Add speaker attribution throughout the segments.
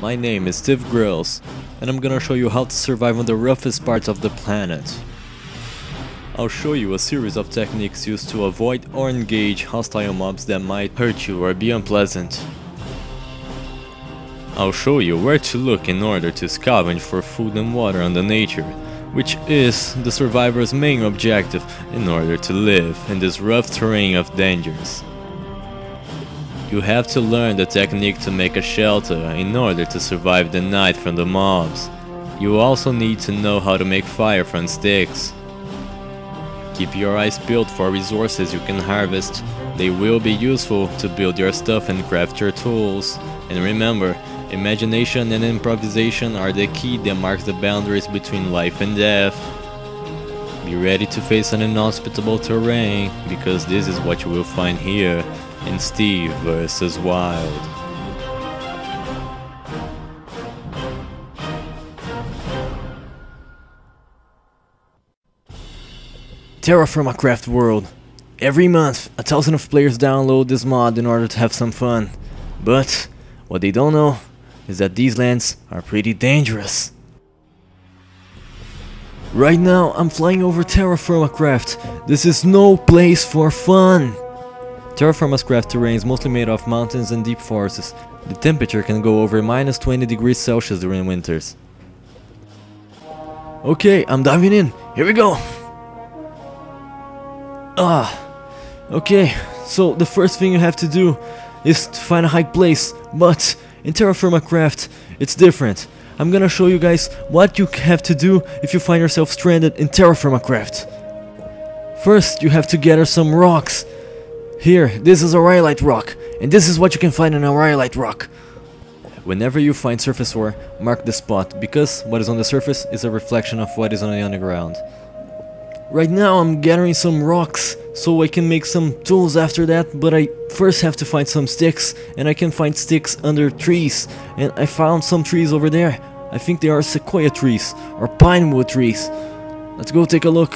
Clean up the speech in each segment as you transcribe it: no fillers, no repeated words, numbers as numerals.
Speaker 1: My name is Steve Grills, and I'm gonna show you how to survive on the roughest parts of the planet. I'll show you a series of techniques used to avoid or engage hostile mobs that might hurt you or be unpleasant. I'll show you where to look in order to scavenge for food and water on the nature, which is the survivor's main objective in order to live in this rough terrain of dangers. You have to learn the technique to make a shelter in order to survive the night from the mobs. You also need to know how to make fire from sticks. Keep your eyes peeled for resources you can harvest. They will be useful to build your stuff and craft your tools. And remember, imagination and improvisation are the key that marks the boundaries between life and death. Be ready to face an inhospitable terrain, because this is what you will find here in Steve vs. Wild. TerraFirmaCraft world. Every month, 1,000 of players download this mod in order to have some fun. But what they don't know is that these lands are pretty dangerous. Right now, I'm flying over TerraFirmaCraft. This is no place for fun. TerraFirmaCraft terrain is mostly made of mountains and deep forests. The temperature can go over minus 20 degrees Celsius during winters. Okay, I'm diving in. Here we go. Okay, so the first thing you have to do is to find a high place, but in TerraFirmaCraft it's different. I'm gonna show you guys what you have to do if you find yourself stranded in TerraFirmaCraft. First, you have to gather some rocks. Here, this is a rhyolite rock, and this is what you can find in a rhyolite rock. Whenever you find surface ore, mark the spot, because what is on the surface is a reflection of what is on the underground. Right now I'm gathering some rocks, so I can make some tools after that, but I first have to find some sticks, and I can find sticks under trees, and I found some trees over there. I think they are sequoia trees, or pinewood trees. Let's go take a look.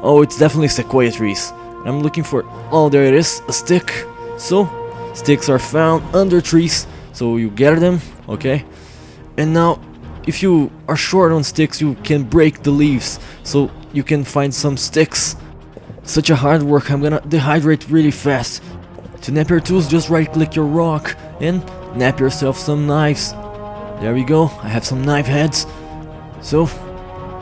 Speaker 1: Oh, it's definitely sequoia trees. I'm looking for... oh, there it is, a stick. So, sticks are found under trees, so you gather them, okay? And now, if you are short on sticks, you can break the leaves, so you can find some sticks. Such a hard work, I'm gonna dehydrate really fast. To nap your tools, just right click your rock and nap yourself some knives. There we go, I have some knife heads. So,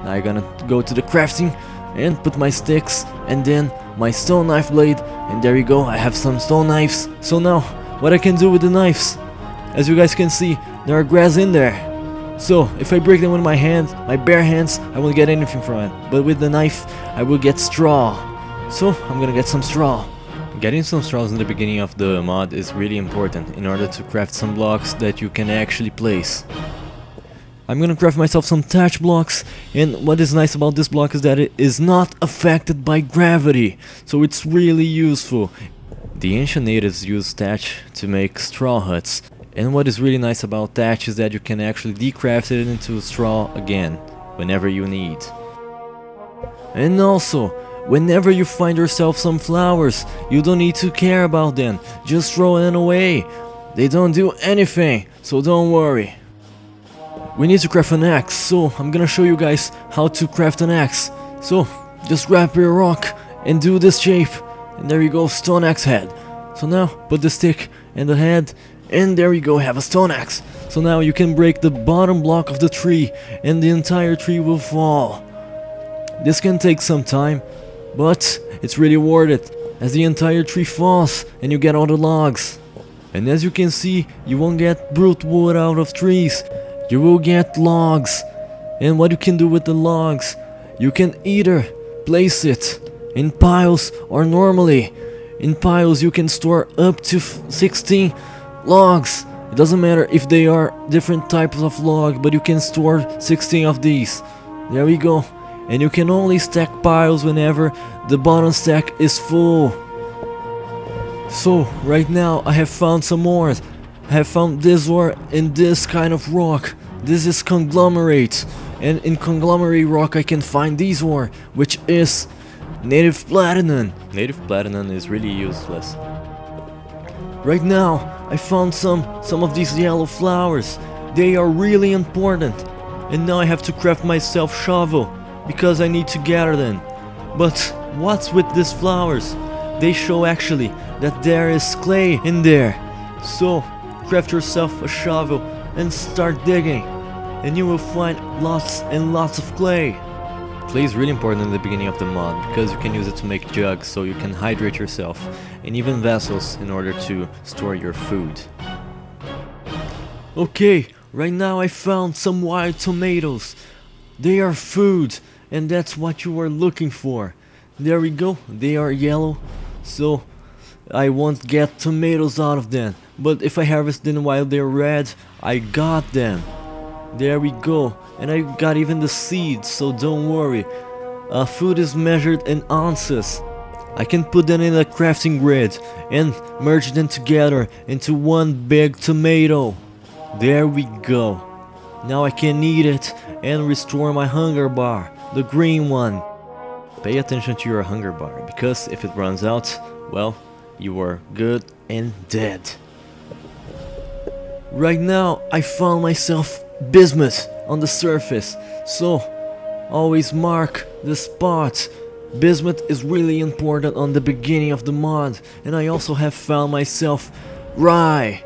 Speaker 1: now I'm gonna go to the crafting and put my sticks and then my stone knife blade, and there you go, I have some stone knives. So now, what I can do with the knives? As you guys can see, there are grass in there. So, if I break them with my hands, my bare hands, I won't get anything from it. But with the knife, I will get straw. So, I'm gonna get some straw. Getting some straws in the beginning of the mod is really important in order to craft some blocks that you can actually place. I'm gonna craft myself some thatch blocks, and what is nice about this block is that it is not affected by gravity, so it's really useful. The ancient natives used thatch to make straw huts, and what is really nice about thatch is that you can actually decraft it into straw again, whenever you need. And also, whenever you find yourself some flowers, you don't need to care about them, just throw them away. They don't do anything, so don't worry. We need to craft an axe, so I'm gonna show you guys how to craft an axe. So, just grab your rock and do this shape, and there you go, stone axe head. So now, put the stick and the head, and there you go, have a stone axe. So now you can break the bottom block of the tree, and the entire tree will fall. This can take some time, but it's really worth it, as the entire tree falls, and you get all the logs. And as you can see, you won't get brute wood out of trees. You will get logs, and what you can do with the logs, you can either place it in piles or normally. In piles you can store up to 16 logs. It doesn't matter if they are different types of log, but you can store 16 of these. There we go. And you can only stack piles whenever the bottom stack is full. So right now I have found some ore. I have found this ore in this kind of rock. This is conglomerate, and in conglomerate rock I can find this ore, which is native platinum. Native platinum is really useless. Right now I found some of these yellow flowers. They are really important. And now I have to craft myself shovel because I need to gather them. But what's with these flowers? They show actually that there is clay in there. So craft yourself a shovel and start digging, and you will find lots and lots of clay. Clay is really important in the beginning of the mod because you can use it to make jugs so you can hydrate yourself, and even vessels in order to store your food. Okay, right now I found some wild tomatoes. They are food, and that's what you are looking for. There we go, they are yellow, so I won't get tomatoes out of them. But if I harvest them while they're red, I got them. There we go, and I got even the seeds, so don't worry. Food is measured in ounces. I can put them in a crafting grid and merge them together into one big tomato. There we go. Now I can eat it and restore my hunger bar, the green one. Pay attention to your hunger bar, because if it runs out, well, you are good and dead. Right now I found myself bismuth on the surface, so always mark the spot. Bismuth is really important on the beginning of the mod. And I also have found myself rye.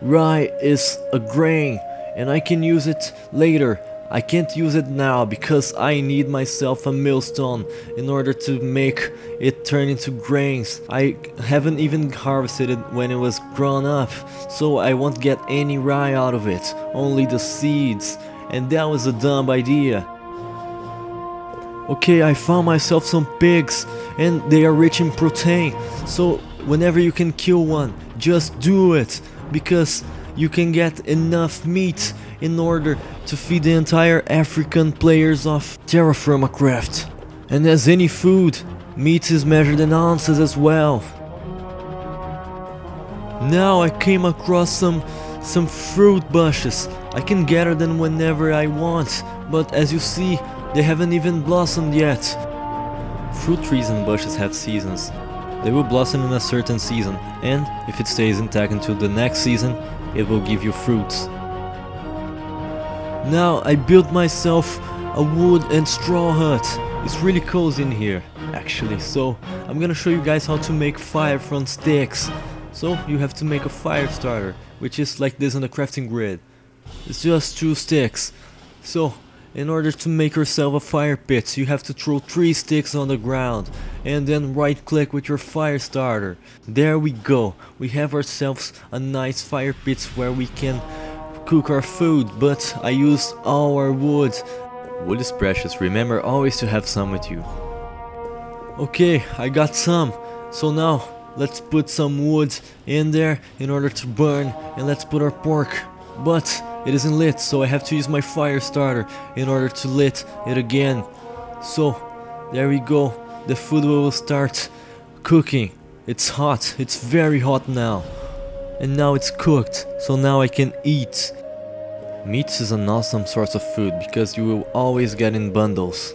Speaker 1: Rye is a grain and I can use it later. I can't use it now because I need myself a millstone in order to make it turn into grains. I haven't even harvested it when it was grown up, so I won't get any rye out of it, only the seeds, and that was a dumb idea. Okay, I found myself some pigs and they are rich in protein, so whenever you can kill one, just do it, because you can get enough meat in order to feed the entire African players of TerraFirmaCraft. And as any food, meat is measured in ounces as well. Now I came across some fruit bushes. I can gather them whenever I want, but as you see, they haven't even blossomed yet. Fruit trees and bushes have seasons. They will blossom in a certain season, and if it stays intact until the next season, it will give you fruits. Now I built myself a wood and straw hut. It's really cozy in here, actually, so I'm gonna show you guys how to make fire from sticks. So you have to make a fire starter, which is like this on the crafting grid. It's just 2 sticks. So in order to make yourself a fire pit, you have to throw 3 sticks on the ground and then right click with your fire starter. There we go, we have ourselves a nice fire pit where we can cook our food, but I used all our wood. Wood is precious, remember always to have some with you. Okay, I got some, so now let's put some wood in there in order to burn, and let's put our pork. But it isn't lit, so I have to use my fire starter in order to lit it again. So there we go, the food will start cooking. It's hot, it's very hot now. And now it's cooked, so now I can eat. Meat is an awesome source of food because you will always get in bundles.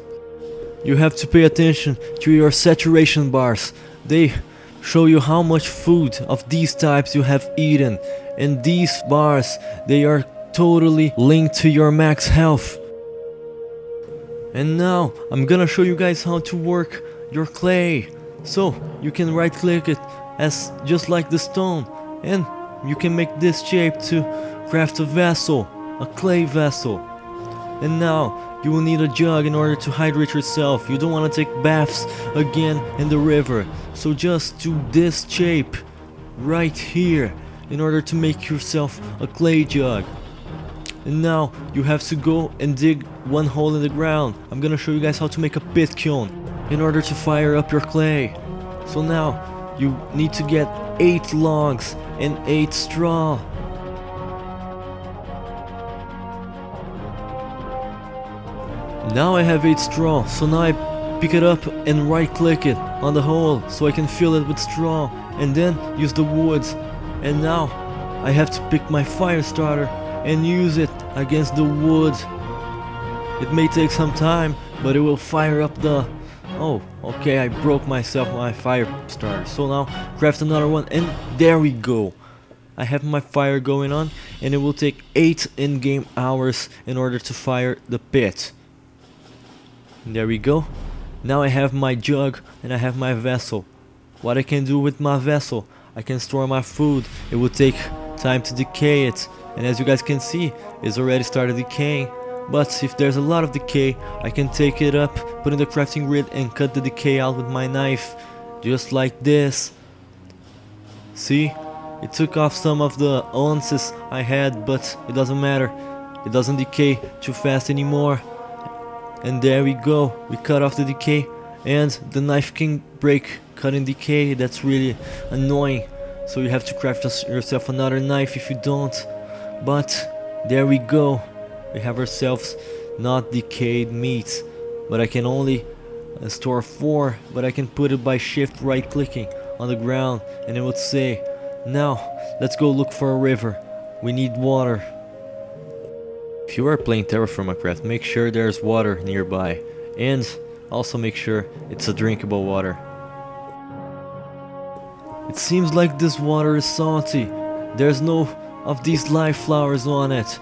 Speaker 1: You have to pay attention to your saturation bars. They show you how much food of these types you have eaten, and these bars, they are totally linked to your max health. And now I'm gonna show you guys how to work your clay. So you can right click it as just like the stone, and you can make this shape to craft a vessel, a clay vessel. And now you will need a jug in order to hydrate yourself. You don't want to take baths again in the river, so just do this shape right here in order to make yourself a clay jug. And now you have to go and dig 1 hole in the ground. I'm gonna show you guys how to make a pit kiln in order to fire up your clay. So now you need to get 8 logs and 8 straw. Now I have 8 straw, so now I pick it up and right click it on the hole so I can fill it with straw, and then use the wood. And now I have to pick my fire starter and use it against the wood. It may take some time, but it will fire up the... Oh, okay, I broke myself my fire starter. So now craft another one, and there we go. I have my fire going on, and it will take 8 in-game hours in order to fire the pit. There we go. Now I have my jug and I have my vessel. What I can do with my vessel, I can store my food. It will take time to decay it, and as you guys can see, it's already started decaying. But if there's a lot of decay, I can take it up, put in the crafting grid and cut the decay out with my knife, just like this. See? It took off some of the ounces I had, but it doesn't matter. It doesn't decay too fast anymore. And there we go. We cut off the decay, and the knife can break cutting decay. That's really annoying. So you have to craft yourself another knife if you don't. But there we go. We have ourselves not decayed meat. But I can only store 4, but I can put it by shift right clicking on the ground, and it would say, now let's go look for a river. We need water. If you are playing TerraFirmaCraft, make sure there's water nearby, and also make sure it's a drinkable water. It seems like this water is salty. There's no of these live flowers on it.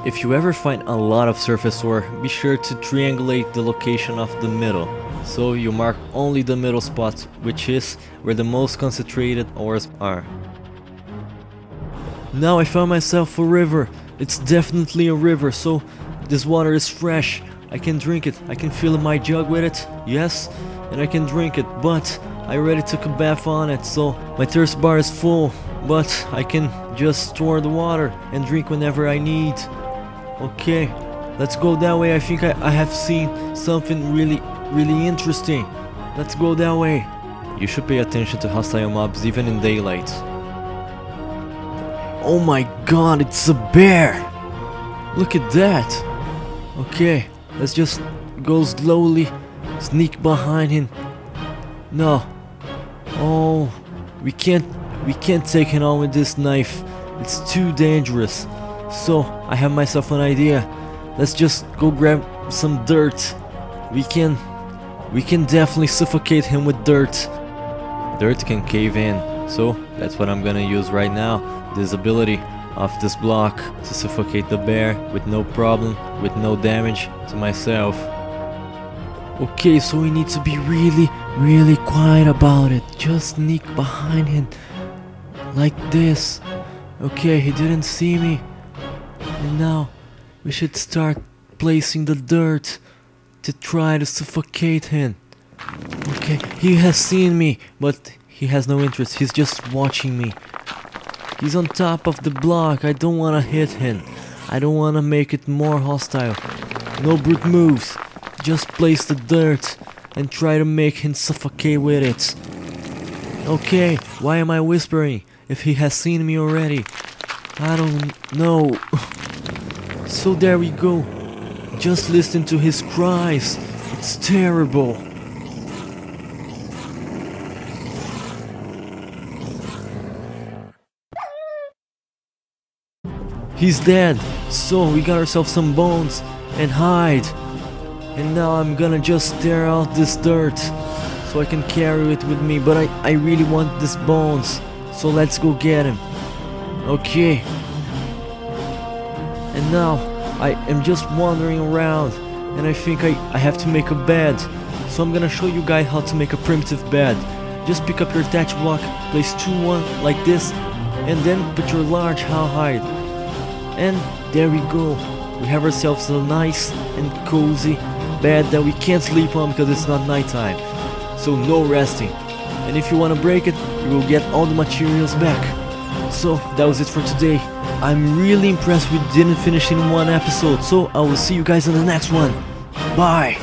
Speaker 1: If you ever find a lot of surface ore, be sure to triangulate the location of the middle. So you mark only the middle spot, which is where the most concentrated ores are. Now I found myself a river. It's definitely a river, so this water is fresh. I can drink it. I can fill my jug with it, yes, and I can drink it, but I already took a bath on it, so my thirst bar is full, but I can just store the water and drink whenever I need. Okay, let's go that way. I think I have seen something really interesting. Let's go that way. You should pay attention to hostile mobs even in daylight. Oh my god, it's a bear! Look at that! Okay, let's just go slowly, sneak behind him. No. Oh, we can't take him on with this knife. It's too dangerous. So, I have myself an idea. Let's just go grab some dirt. We can definitely suffocate him with dirt. Dirt can cave in, so that's what I'm gonna use right now. This ability of this block to suffocate the bear with no problem, with no damage to myself. Okay, so we need to be really quiet about it. Just sneak behind him like this. Okay, he didn't see me. And now we should start placing the dirt to try to suffocate him. Okay, he has seen me, but he has no interest. He's just watching me. He's on top of the block. I don't want to hit him. I don't want to make it more hostile. No brute moves. Just place the dirt and try to make him suffocate with it. Okay, why am I whispering if he has seen me already? I don't know. So there we go. Just listen to his cries. It's terrible. He's dead, so we got ourselves some bones and hide. And now I'm gonna just tear out this dirt so I can carry it with me, but I really want these bones, so let's go get him. Okay. And now I am just wandering around, and I think I have to make a bed. So I'm gonna show you guys how to make a primitive bed. Just pick up your thatch block, place 2-1 like this, and then put your large hide. And there we go. We have ourselves a nice and cozy bed that we can't sleep on because it's not nighttime. So no resting. And if you want to break it, you will get all the materials back. So that was it for today. I'm really impressed we didn't finish in one episode. So I will see you guys in the next one. Bye.